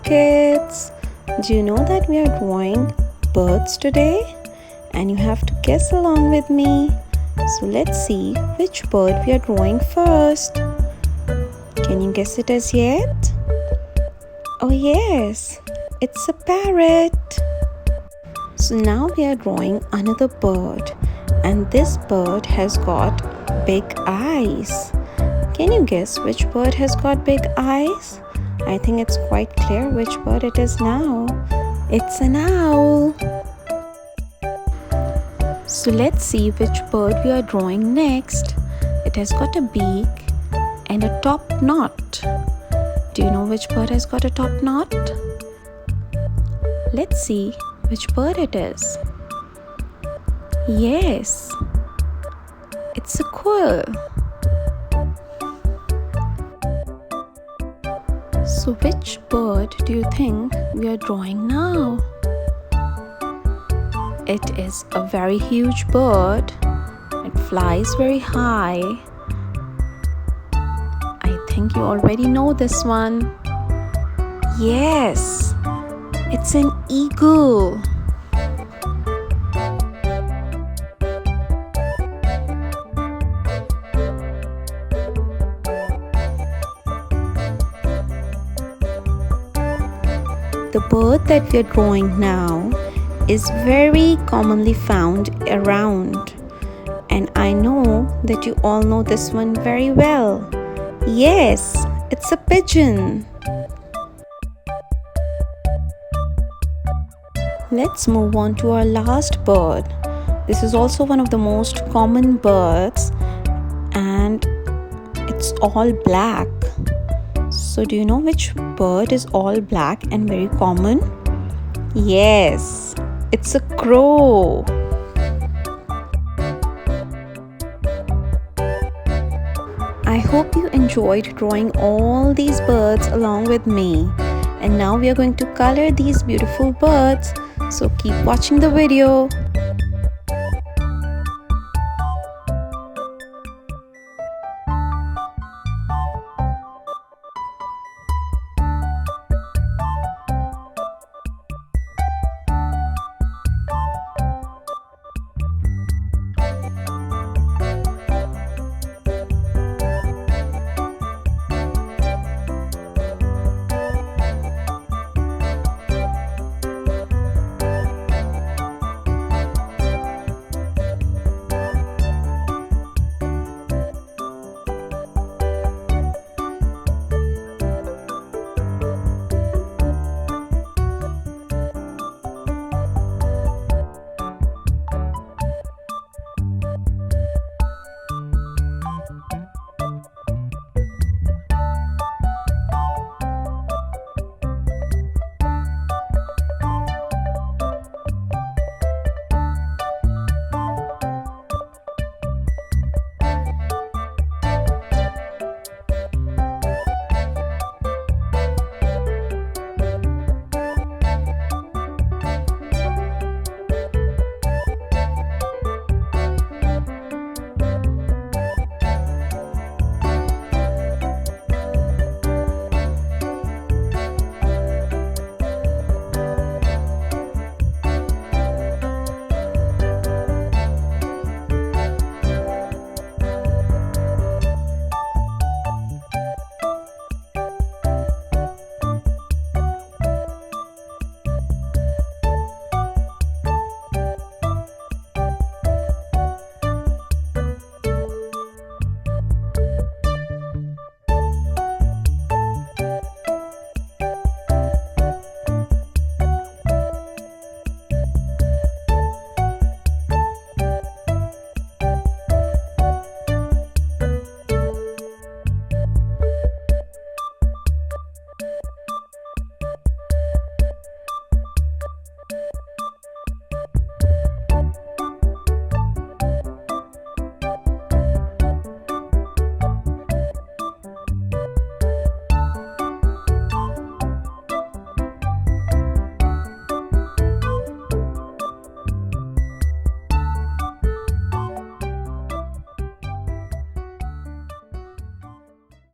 kids! Do you know that we are drawing birds today? And you have to guess along with me. So let's see which bird we are drawing first. Can you guess it as yet? Oh yes, it's a parrot. So now we are drawing another bird, and this bird has got big eyes. Can you guess which bird has got big eyes? I think it's quite clear which bird it is now. It's an owl. So let's see which bird we are drawing next. It has got a beak and a top knot. Do you know which bird has got a top knot? Let's see which bird it is. Yes, it's a quail. So which bird do you think we are drawing now? It is a very huge bird. It flies very high. I think you already know this one. Yes, it's an eagle. The bird that we are drawing now is very commonly found around, and I know that you all know this one very well. Yes, it's a pigeon. Let's move on to our last bird. This is also one of the most common birds, and it's all black. So do you know which bird is all black and very common? Yes, it's a crow. I hope you enjoyed drawing all these birds along with me. And now we are going to color these beautiful birds. So keep watching the video.